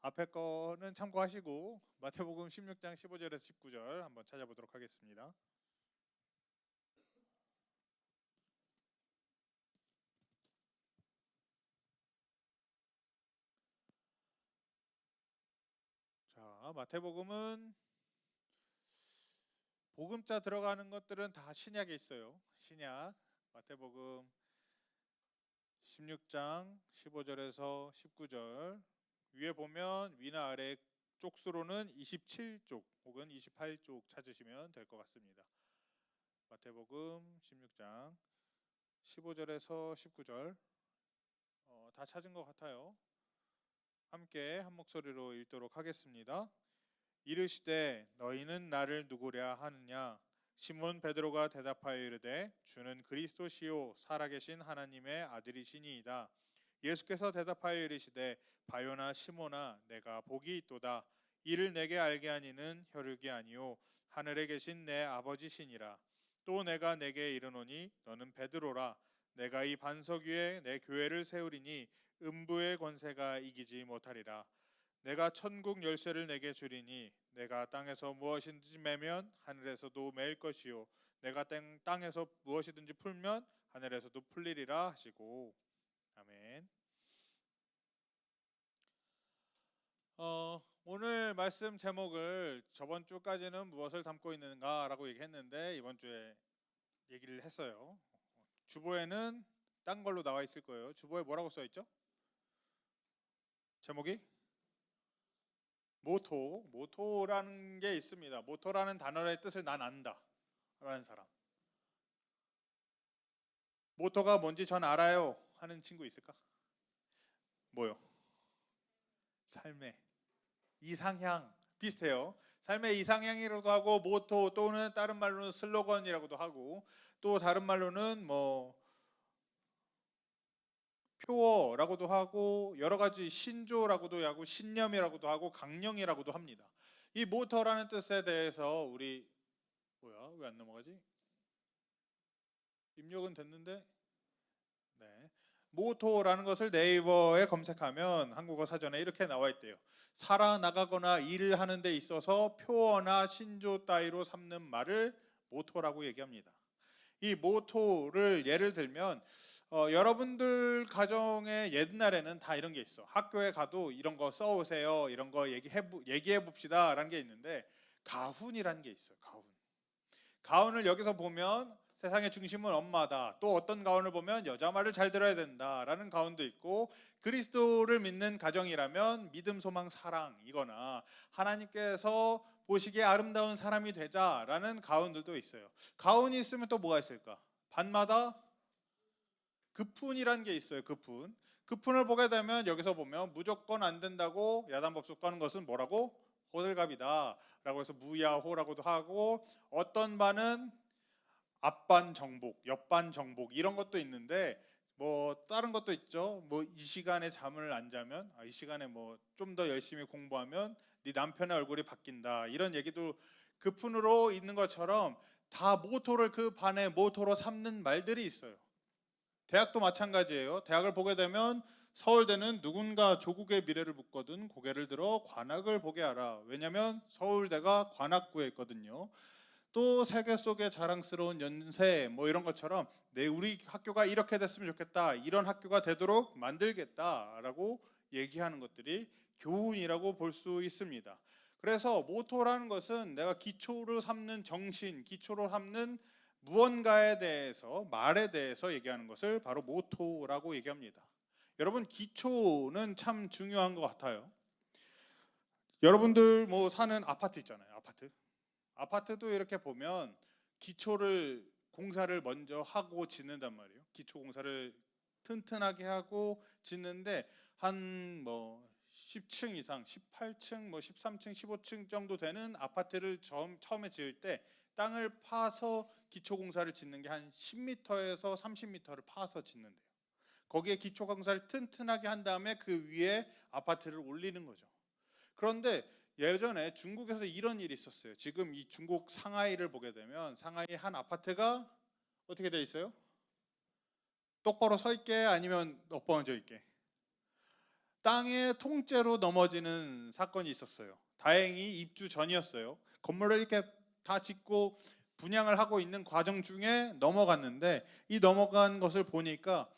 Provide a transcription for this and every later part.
앞에 거는 참고하시고 마태복음 16장 15절에서 19절 한번 찾아보도록 하겠습니다. 자, 마태복음은 복음자 들어가는 것들은 다 신약에 있어요. 신약 마태복음 16장 15절에서 19절 위에 보면 위나 아래 쪽수로는 27쪽 혹은 28쪽 찾으시면 될 것 같습니다. 마태복음 16장 15절에서 19절 다 찾은 것 같아요. 함께 한 목소리로 읽도록 하겠습니다. 이르시되 너희는 나를 누구랴 하느냐? 시몬 베드로가 대답하여 이르되 주는 그리스도시요 살아계신 하나님의 아들이시니이다. 예수께서 대답하여 이르시되 바요나 시몬아 내가 복이 있도다. 이를 내게 알게 하니는 혈육이 아니요 하늘에 계신 내 아버지시니라. 또 내가 내게 이르노니 너는 베드로라. 내가 이 반석 위에 내 교회를 세우리니 음부의 권세가 이기지 못하리라. 내가 천국 열쇠를 내게 주리니 내가 땅에서 무엇이든지 매면 하늘에서도 매일 것이요 내가 땅에서 무엇이든지 풀면 하늘에서도 풀리리라 하시고. 아멘. 오늘 말씀 제목을 저번 주까지는 무엇을 담고 있는가라고 얘기했는데 이번 주에 얘기를 했어요. 주보에는 딴 걸로 나와 있을 거예요. 주보에 뭐라고 써 있죠? 제목이 모토라는 게 있습니다. 모토라는 단어의 뜻을 난 안다 라는 사람. 모토가 뭔지 전 알아요 하는 친구 있을까? 뭐요? 삶의 이상향 비슷해요. 삶의 이상향이라고도 하고 모토 또는 다른 말로는 슬로건이라고도 하고 또 다른 말로는 뭐 표어라고도 하고 여러 가지 신조라고도 하고 신념이라고도 하고 강령이라고도 합니다. 이 모토라는 뜻에 대해서 우리 왜 안 넘어가지? 입력은 됐는데 네. 모토라는 것을 네이버에 검색하면 한국어 사전에 이렇게 나와 있대요. 살아나가거나 일을 하는 데 있어서 표어나 신조 따위로 삼는 말을 모토라고 얘기합니다. 이 모토를 예를 들면 여러분들 가정에 옛날에는 다 이런 게 있어. 학교에 가도 이런 거 써오세요. 이런 거 얘기해 봅시다 라는 게 있는데 가훈이라는 게 있어요. 가훈을 여기서 보면 세상의 중심은 엄마다. 또 어떤 가훈을 보면 여자 말을 잘 들어야 된다라는 가훈도 있고 그리스도를 믿는 가정이라면 믿음, 소망, 사랑이거나 하나님께서 보시기에 아름다운 사람이 되자라는 가훈들도 있어요. 가훈이 있으면 또 뭐가 있을까? 반마다 급훈이라는 게 있어요. 급훈을 보게 되면 여기서 보면 무조건 안 된다고 야단법석 하는 것은 뭐라고? 호들갑이다 라고 해서 무야호라고도 하고 어떤 반은 앞반 정복, 옆반 정복 이런 것도 있는데 뭐 다른 것도 있죠. 뭐 이 시간에 잠을 안 자면 이 시간에 뭐 좀 더 열심히 공부하면 네 남편의 얼굴이 바뀐다 이런 얘기도 급훈으로 있는 것처럼 다 모토를 그 반의 모토로 삼는 말들이 있어요. 대학도 마찬가지예요. 대학을 보게 되면 서울대는 누군가 조국의 미래를 묻거든 고개를 들어 관악을 보게 하라. 왜냐하면 서울대가 관악구에 있거든요. 또 세계 속의 자랑스러운 연세 뭐 이런 것처럼 우리 학교가 이렇게 됐으면 좋겠다. 이런 학교가 되도록 만들겠다라고 얘기하는 것들이 교훈이라고 볼 수 있습니다. 그래서 모토라는 것은 내가 기초로 삼는 정신, 기초로 삼는 무언가에 대해서 말에 대해서 얘기하는 것을 바로 모토라고 얘기합니다. 여러분 기초는 참 중요한 것 같아요. 여러분들 뭐 사는 아파트 있잖아요. 아파트도 이렇게 보면 기초를 공사를 먼저 하고 짓는단 말이에요. 기초 공사를 튼튼하게 하고 짓는데 한 뭐 10층 이상, 18층, 뭐 13층, 15층 정도 되는 아파트를 처음에 지을 때 땅을 파서 기초 공사를 짓는 게 한 10m에서 30m를 파서 짓는데요. 거기에 기초 공사를 튼튼하게 한 다음에 그 위에 아파트를 올리는 거죠. 그런데 예전에 중국에서 이런 일이 있었어요. 지금 이 중국 상하이를 보게 되면 상하이 한 아파트가 어떻게 돼 있어요? 똑바로 서 있게 아니면 엎어져 있게? 땅에 통째로 넘어지는 사건이 있었어요. 다행히 입주 전이었어요. 건물을 이렇게 다 짓고 분양을 하고 있는 과정 중에 넘어갔는데, 이 넘어간 것을 보니까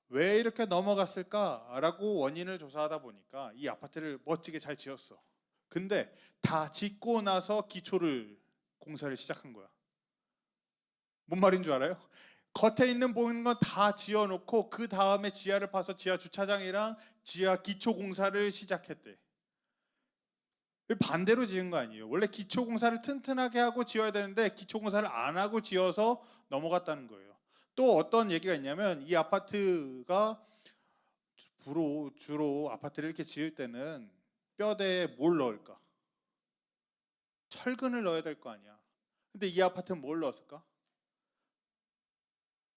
왜 이렇게 넘어갔을까라고 원인을 조사하다 보니까 이 아파트를 멋지게 잘 지었어. 근데 다 짓고 나서 기초를 공사를 시작한 거야. 뭔 말인 줄 알아요? 겉에 있는 보이는 건 다 지어놓고 그 다음에 지하를 파서 지하 주차장이랑 지하 기초 공사를 시작했대. 반대로 지은 거 아니에요. 원래 기초 공사를 튼튼하게 하고 지어야 되는데 기초 공사를 안 하고 지어서 넘어갔다는 거예요. 또 어떤 얘기가 있냐면, 이 아파트가 주로 아파트를 이렇게 지을 때는 뼈대에 뭘 넣을까? 철근을 넣어야 될 거 아니야. 근데 이 아파트는 뭘 넣었을까?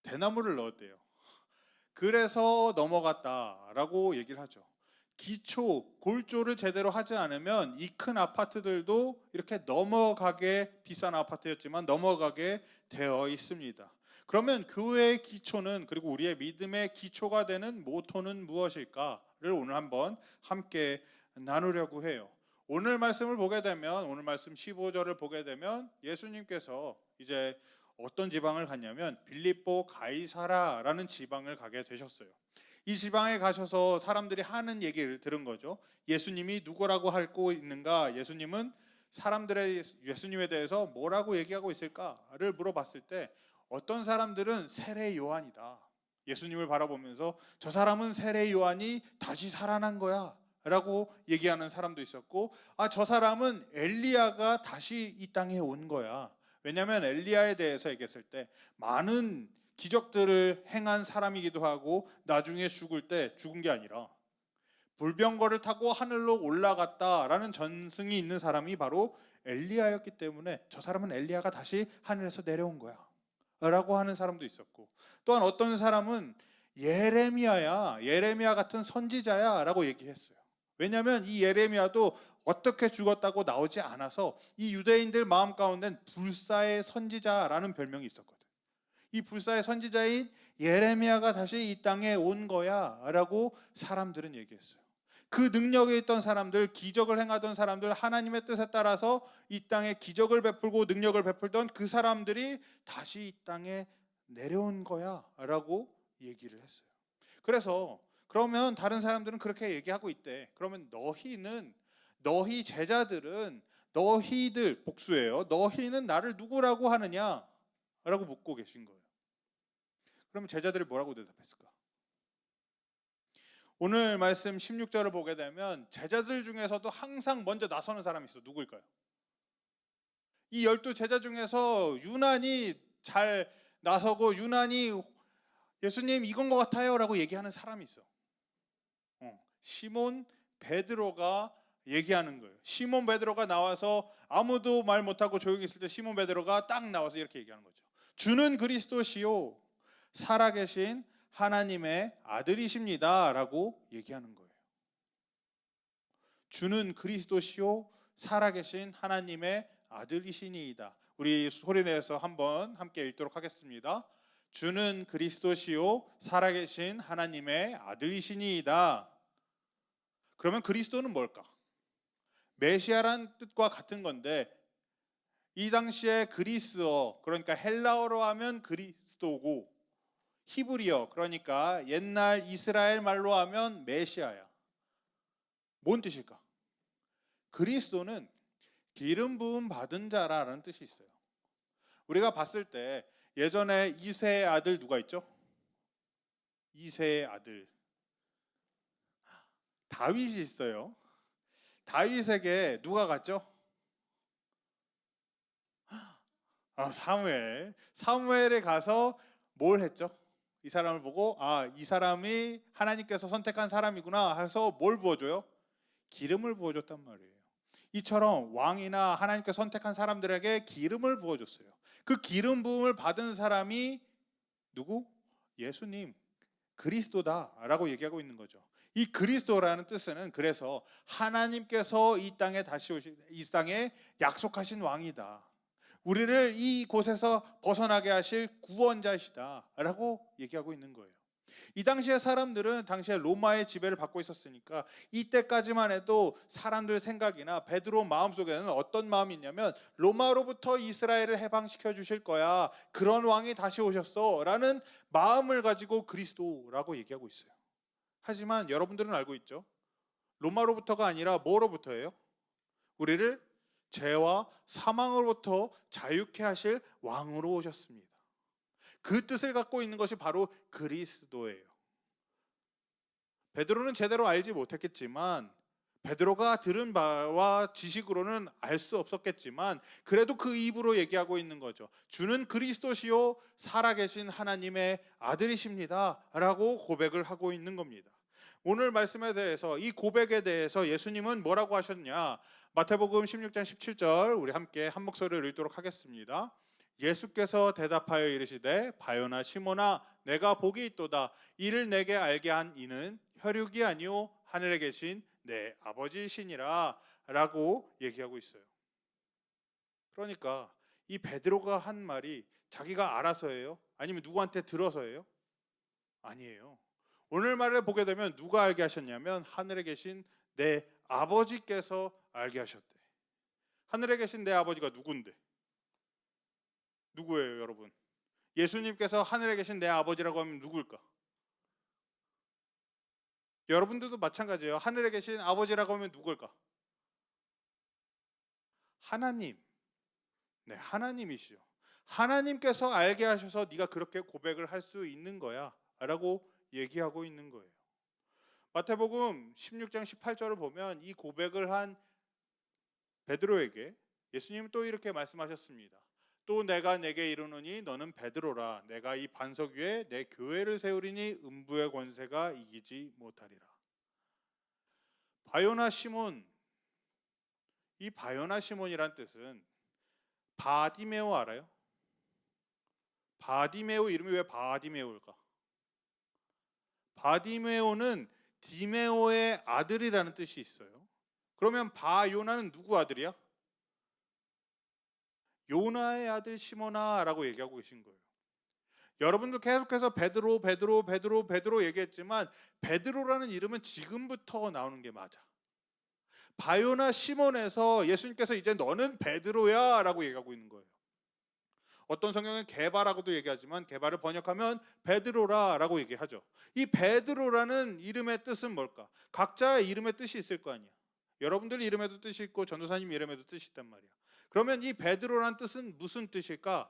대나무를 넣었대요. 그래서 넘어갔다라고 얘기를 하죠. 기초, 골조를 제대로 하지 않으면 이 큰 아파트들도 이렇게 넘어가게, 비싼 아파트였지만 넘어가게 되어 있습니다. 그러면 교회의 기초는, 그리고 우리의 믿음의 기초가 되는 모토는 무엇일까를 오늘 한번 함께 나누려고 해요. 오늘 말씀을 보게 되면, 오늘 말씀 15절을 보게 되면 예수님께서 이제 어떤 지방을 갔냐면 빌립보 가이사라라는 지방을 가게 되셨어요. 이 지방에 가셔서 사람들이 하는 얘기를 들은 거죠. 예수님이 누구라고 하고 있는가? 예수님은 사람들의 예수님에 대해서 뭐라고 얘기하고 있을까를 물어봤을 때, 어떤 사람들은 세례 요한이다. 예수님을 바라보면서 저 사람은 세례 요한이 다시 살아난 거야 라고 얘기하는 사람도 있었고, 저 사람은 엘리야가 다시 이 땅에 온 거야. 왜냐하면 엘리야에 대해서 얘기했을 때 많은 기적들을 행한 사람이기도 하고, 나중에 죽을 때 죽은 게 아니라 불병거를 타고 하늘로 올라갔다라는 전승이 있는 사람이 바로 엘리야였기 때문에 저 사람은 엘리야가 다시 하늘에서 내려온 거야 라고 하는 사람도 있었고, 또한 어떤 사람은 예레미야야, 예레미야 같은 선지자야 라고 얘기했어요. 왜냐하면 이 예레미야도 어떻게 죽었다고 나오지 않아서 이 유대인들 마음 가운데는 불사의 선지자라는 별명이 있었거든. 이 불사의 선지자인 예레미야가 다시 이 땅에 온 거야 라고 사람들은 얘기했어요. 그 능력에 있던 사람들, 기적을 행하던 사람들, 하나님의 뜻에 따라서 이 땅에 기적을 베풀고 능력을 베풀던 그 사람들이 다시 이 땅에 내려온 거야 라고 얘기를 했어요. 그래서 그러면 다른 사람들은 그렇게 얘기하고 있대. 그러면 너희 제자들은, 너희들, 복수예요, 너희는 나를 누구라고 하느냐 라고 묻고 계신 거예요. 그러면 제자들이 뭐라고 대답했을까? 오늘 말씀 16절을 보게 되면 제자들 중에서도 항상 먼저 나서는 사람이 있어. 누구일까요? 이 12 제자 중에서 유난히 잘 나서고 유난히 예수님 이건 것 같아요 라고 얘기하는 사람이 있어. 시몬 베드로가 얘기하는 거예요. 시몬 베드로가 나와서 아무도 말 못하고 조용히 있을 때 시몬 베드로가 딱 나와서 이렇게 얘기하는 거죠. 주는 그리스도시요 살아계신 하나님의 아들이십니다 라고 얘기하는 거예요. 주는 그리스도시요 살아계신 하나님의 아들이시니이다. 우리 소리내서 한번 함께 읽도록 하겠습니다. 주는 그리스도시요 살아계신 하나님의 아들이시니이다. 그러면 그리스도는 뭘까? 메시아란 뜻과 같은 건데, 이 당시에 그리스어, 그러니까 헬라어로 하면 그리스도고, 히브리어, 그러니까 옛날 이스라엘 말로 하면 메시아야. 뭔 뜻일까? 그리스도는 기름 부음 받은 자라는 뜻이 있어요. 우리가 봤을 때 예전에 이새의 아들 누가 있죠? 이새의 아들 다윗이 있어요. 다윗에게 누가 갔죠? 사무엘에 가서 뭘 했죠? 이 사람을 보고 이 사람이 하나님께서 선택한 사람이구나 해서 뭘 부어줘요? 기름을 부어줬단 말이에요. 이처럼 왕이나 하나님께서 선택한 사람들에게 기름을 부어줬어요. 그 기름 부음을 받은 사람이 누구? 예수님, 그리스도다라고 얘기하고 있는 거죠. 이 그리스도라는 뜻은 그래서 하나님께서 이 땅에 다시 오실, 이 땅에 약속하신 왕이다. 우리를 이 곳에서 벗어나게 하실 구원자시다 라고 얘기하고 있는 거예요. 이 당시의 사람들은 당시에 로마의 지배를 받고 있었으니까 이때까지만 해도 사람들 생각이나 베드로 마음속에는 어떤 마음이 있냐면 로마로부터 이스라엘을 해방시켜 주실 거야. 그런 왕이 다시 오셨어. 라는 마음을 가지고 그리스도라고 얘기하고 있어요. 하지만 여러분들은 알고 있죠? 로마로부터가 아니라 뭐로부터예요? 우리를 죄와 사망으로부터 자유케 하실 왕으로 오셨습니다. 그 뜻을 갖고 있는 것이 바로 그리스도예요. 베드로는 제대로 알지 못했겠지만, 베드로가 들은 바와 지식으로는 알 수 없었겠지만, 그래도 그 입으로 얘기하고 있는 거죠. 주는 그리스도시요 살아계신 하나님의 아들이십니다 라고 고백을 하고 있는 겁니다. 오늘 말씀에 대해서, 이 고백에 대해서 예수님은 뭐라고 하셨냐? 마태복음 16장 17절 우리 함께 한 목소리를 읽도록 하겠습니다. 예수께서 대답하여 이르시되 바요나 시몬아 내가 복이 있도다. 이를 내게 알게 한 이는 혈육이 아니요 하늘에 계신 내 아버지시니라 라고 얘기하고 있어요. 그러니까 이 베드로가 한 말이 자기가 알아서예요? 아니면 누구한테 들어서예요? 아니에요. 오늘 말을 보게 되면 누가 알게 하셨냐면 하늘에 계신 내 아버지께서 알게 하셨대. 하늘에 계신 내 아버지가 누군데? 누구예요, 여러분? 예수님께서 하늘에 계신 내 아버지라고 하면 누굴까? 여러분들도 마찬가지예요. 하늘에 계신 아버지라고 하면 누굴까? 하나님. 네, 하나님이시죠. 하나님께서 알게 하셔서 네가 그렇게 고백을 할 수 있는 거야 라고 얘기하고 있는 거예요. 마태복음 16장 18절을 보면 이 고백을 한 베드로에게 예수님은 또 이렇게 말씀하셨습니다. 또 내가 내게 이르노니 너는 베드로라. 내가 이 반석 위에 내 교회를 세우리니 음부의 권세가 이기지 못하리라. 바요나 시몬, 이 바요나 시몬이란 뜻은 바디메오 알아요? 바디메오 이름이 왜 바디메오일까? 바디메오는 디메오의 아들이라는 뜻이 있어요. 그러면 바요나는 누구 아들이야? 요나의 아들 시몬아라고 얘기하고 계신 거예요. 여러분들 계속해서 베드로 얘기했지만 베드로라는 이름은 지금부터 나오는 게 맞아. 바요나 시몬에서 예수님께서 이제 너는 베드로야 라고 얘기하고 있는 거예요. 어떤 성경은 게바라고도 얘기하지만 게바를 번역하면 베드로라 라고 얘기하죠. 이 베드로라는 이름의 뜻은 뭘까? 각자의 이름의 뜻이 있을 거 아니야. 여러분들 이름에도 뜻이 있고 전도사님 이름에도 뜻이 있단 말이야. 그러면 이 베드로라는 뜻은 무슨 뜻일까를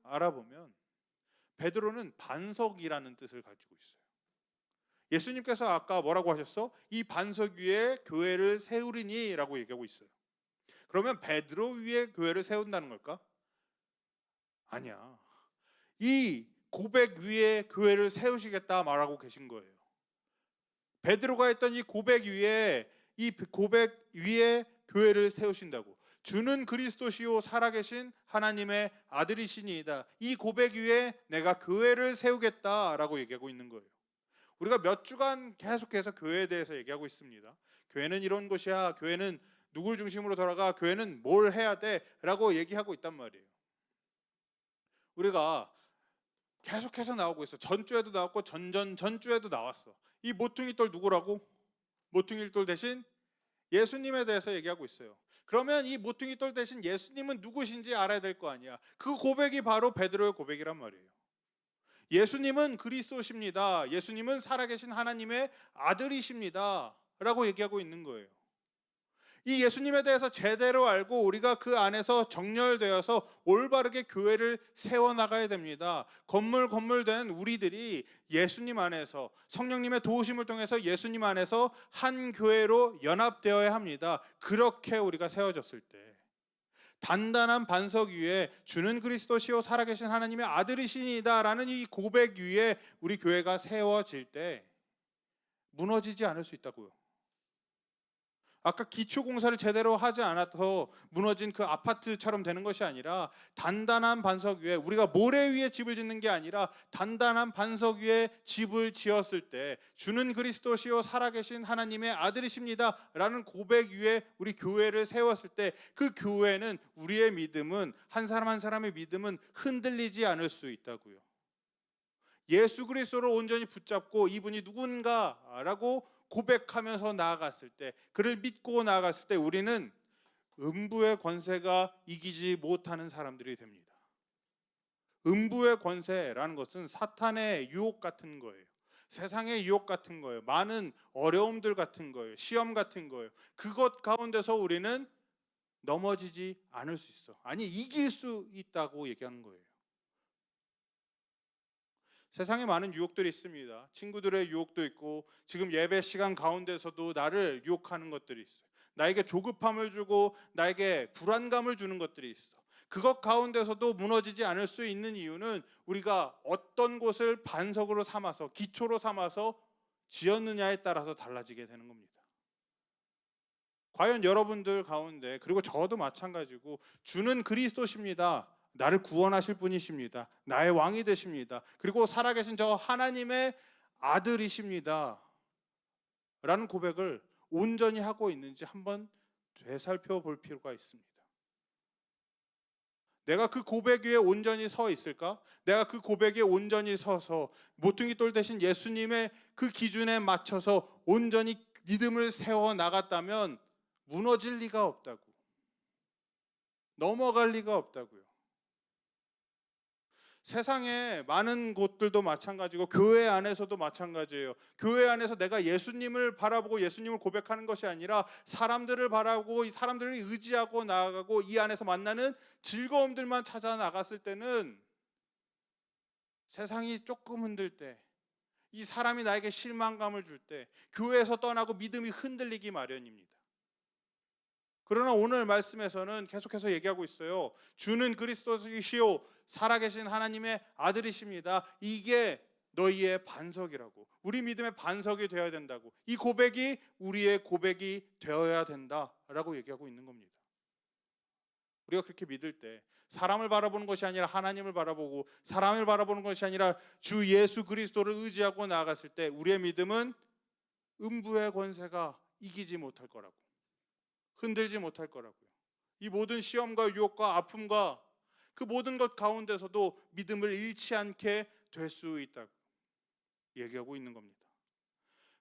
알아보면 베드로는 반석이라는 뜻을 가지고 있어요. 예수님께서 아까 뭐라고 하셨어? 이 반석 위에 교회를 세우리니 라고 얘기하고 있어요. 그러면 베드로 위에 교회를 세운다는 걸까? 아니야. 이 고백 위에 교회를 세우시겠다 말하고 계신 거예요. 베드로가 했던 이 고백 위에 교회를 세우신다고. 주는 그리스도시요 살아계신 하나님의 아들이시니이다. 이 고백 위에 내가 교회를 세우겠다라고 얘기하고 있는 거예요. 우리가 몇 주간 계속해서 교회에 대해서 얘기하고 있습니다. 교회는 이런 곳이야. 교회는 누굴 중심으로 돌아가. 교회는 뭘 해야 돼? 라고 얘기하고 있단 말이에요. 우리가 계속해서 나오고 있어. 전주에도 나왔고 전주에도 나왔어. 이 모퉁이돌 누구라고? 모퉁이돌 대신 예수님에 대해서 얘기하고 있어요. 그러면 이 모퉁이돌 대신 예수님은 누구신지 알아야 될 거 아니야. 그 고백이 바로 베드로의 고백이란 말이에요. 예수님은 그리스도십니다. 예수님은 살아계신 하나님의 아들이십니다. 라고 얘기하고 있는 거예요. 이 예수님에 대해서 제대로 알고 우리가 그 안에서 정렬되어서 올바르게 교회를 세워나가야 됩니다. 건물된 우리들이 예수님 안에서 성령님의 도우심을 통해서 예수님 안에서 한 교회로 연합되어야 합니다. 그렇게 우리가 세워졌을 때 단단한 반석 위에 주는 그리스도시요 살아계신 하나님의 아들이시니다 라는 이 고백 위에 우리 교회가 세워질 때 무너지지 않을 수 있다고요. 아까 기초공사를 제대로 하지 않아서 무너진 그 아파트처럼 되는 것이 아니라 단단한 반석 위에, 우리가 모래 위에 집을 짓는 게 아니라 단단한 반석 위에 집을 지었을 때 주는 그리스도시요 살아계신 하나님의 아들이십니다 라는 고백 위에 우리 교회를 세웠을 때 그 교회는, 우리의 믿음은, 한 사람 한 사람의 믿음은 흔들리지 않을 수 있다고요. 예수 그리스도를 온전히 붙잡고 이분이 누군가라고 고백하면서 나아갔을 때, 그를 믿고 나아갔을 때 우리는 음부의 권세가 이기지 못하는 사람들이 됩니다. 음부의 권세라는 것은 사탄의 유혹 같은 거예요. 세상의 유혹 같은 거예요. 많은 어려움들 같은 거예요. 시험 같은 거예요. 그것 가운데서 우리는 넘어지지 않을 수 있어. 아니, 이길 수 있다고 얘기하는 거예요. 세상에 많은 유혹들이 있습니다. 친구들의 유혹도 있고, 지금 예배 시간 가운데서도 나를 유혹하는 것들이 있어요. 나에게 조급함을 주고 나에게 불안감을 주는 것들이 있어. 그것 가운데서도 무너지지 않을 수 있는 이유는 우리가 어떤 곳을 반석으로 삼아서, 기초로 삼아서 지었느냐에 따라서 달라지게 되는 겁니다. 과연 여러분들 가운데, 그리고 저도 마찬가지고, 주는 그리스도십니다. 나를 구원하실 분이십니다. 나의 왕이 되십니다. 그리고 살아계신 저 하나님의 아들이십니다. 라는 고백을 온전히 하고 있는지 한번 되살펴 볼 필요가 있습니다. 내가 그 고백 위에 온전히 서 있을까? 내가 그 고백 위에 온전히 서서 모퉁이 돌 대신 예수님의 그 기준에 맞춰서 온전히 믿음을 세워 나갔다면 무너질 리가 없다고, 넘어갈 리가 없다고요. 세상에 많은 곳들도 마찬가지고 교회 안에서도 마찬가지예요. 교회 안에서 내가 예수님을 바라보고 예수님을 고백하는 것이 아니라 사람들을 바라보고 이 사람들을 의지하고 나아가고 이 안에서 만나는 즐거움들만 찾아 나갔을 때는, 세상이 조금 흔들 때, 이 사람이 나에게 실망감을 줄 때 교회에서 떠나고 믿음이 흔들리기 마련입니다. 그러나 오늘 말씀에서는 계속해서 얘기하고 있어요. 주는 그리스도시요 살아계신 하나님의 아들이십니다. 이게 너희의 반석이라고, 우리 믿음의 반석이 되어야 된다고, 이 고백이 우리의 고백이 되어야 된다라고 얘기하고 있는 겁니다. 우리가 그렇게 믿을 때 사람을 바라보는 것이 아니라 하나님을 바라보고, 사람을 바라보는 것이 아니라 주 예수 그리스도를 의지하고 나아갔을 때 우리의 믿음은 음부의 권세가 이기지 못할 거라고, 흔들지 못할 거라고요. 이 모든 시험과 유혹과 아픔과 그 모든 것 가운데서도 믿음을 잃지 않게 될 수 있다고 얘기하고 있는 겁니다.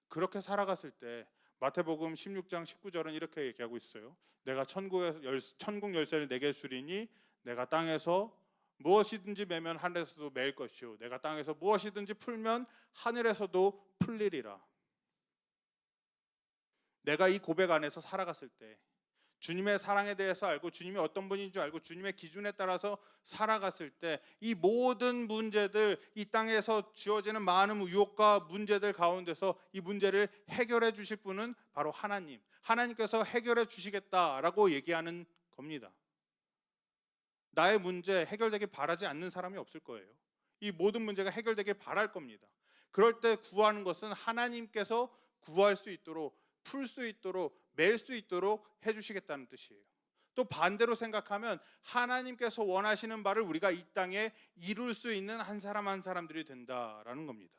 그렇게 살아갔을 때 마태복음 16장 19절은 이렇게 얘기하고 있어요. 내가 천국 열쇠를 내게 주리니 내가 땅에서 무엇이든지 매면 하늘에서도 매일 것이요 내가 땅에서 무엇이든지 풀면 하늘에서도 풀리리라. 내가 이 고백 안에서 살아갔을 때, 주님의 사랑에 대해서 알고 주님이 어떤 분인 줄 알고 주님의 기준에 따라서 살아갔을 때 이 모든 문제들, 이 땅에서 주어지는 많은 유혹과 문제들 가운데서 이 문제를 해결해 주실 분은 바로 하나님께서 해결해 주시겠다라고 얘기하는 겁니다. 나의 문제 해결되길 바라지 않는 사람이 없을 거예요. 이 모든 문제가 해결되길 바랄 겁니다. 그럴 때 구하는 것은 하나님께서 구할 수 있도록, 풀 수 있도록, 맬 수 있도록 해주시겠다는 뜻이에요. 또 반대로 생각하면 하나님께서 원하시는 바를 우리가 이 땅에 이룰 수 있는 한 사람 한 사람들이 된다라는 겁니다.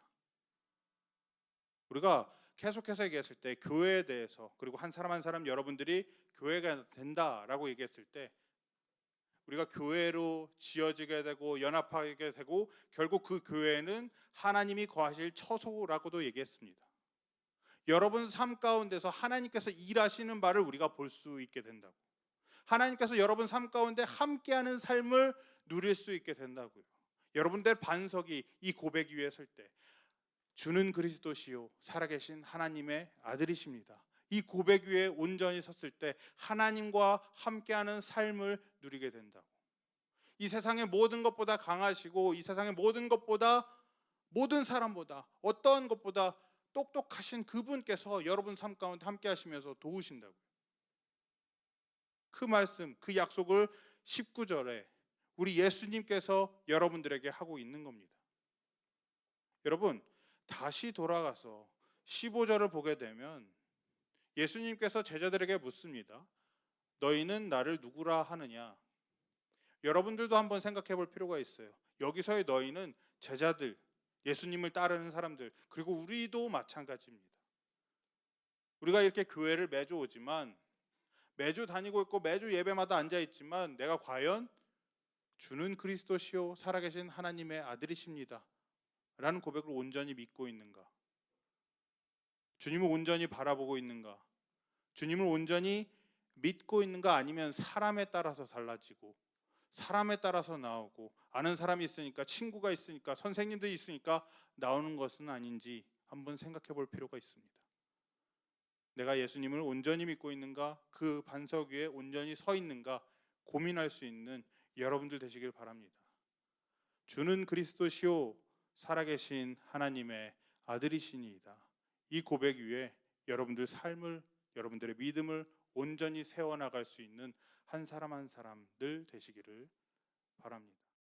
우리가 계속해서 얘기했을 때 교회에 대해서, 그리고 한 사람 한 사람 여러분들이 교회가 된다라고 얘기했을 때 우리가 교회로 지어지게 되고 연합하게 되고 결국 그 교회는 하나님이 거하실 처소라고도 얘기했습니다. 여러분 삶 가운데서 하나님께서 일하시는 바를 우리가 볼 수 있게 된다고, 하나님께서 여러분 삶 가운데 함께하는 삶을 누릴 수 있게 된다고요. 여러분들 반석이 이 고백 위에 설 때 주는 그리스도시요 살아계신 하나님의 아들이십니다. 이 고백 위에 온전히 섰을 때 하나님과 함께하는 삶을 누리게 된다고. 이 세상의 모든 것보다 강하시고 이 세상의 모든 것보다, 모든 사람보다, 어떠한 것보다 똑똑하신 그분께서 여러분 삶 가운데 함께 하시면서 도우신다고요. 그 말씀, 그 약속을 19절에 우리 예수님께서 여러분들에게 하고 있는 겁니다. 여러분, 다시 돌아가서 15절을 보게 되면 예수님께서 제자들에게 묻습니다. 너희는 나를 누구라 하느냐? 여러분들도 한번 생각해 볼 필요가 있어요. 여기서의 너희는 제자들, 예수님을 따르는 사람들, 그리고 우리도 마찬가지입니다. 우리가 이렇게 교회를 매주 오지만, 매주 다니고 있고 매주 예배마다 앉아 있지만 내가 과연 주는 그리스도시요 살아계신 하나님의 아들이십니다 라는 고백을 온전히 믿고 있는가? 주님을 온전히 바라보고 있는가? 주님을 온전히 믿고 있는가? 아니면 사람에 따라서 달라지고 사람에 따라서 나오고 아는 사람이 있으니까, 친구가 있으니까, 선생님들이 있으니까 나오는 것은 아닌지 한번 생각해 볼 필요가 있습니다. 내가 예수님을 온전히 믿고 있는가? 그 반석 위에 온전히 서 있는가? 고민할 수 있는 여러분들 되시길 바랍니다. 주는 그리스도시요 살아계신 하나님의 아들이시니이다. 이 고백 위에 여러분들 삶을, 여러분들의 믿음을 온전히 세워나갈 수 있는 한 사람 한 사람들 되시기를 바랍니다.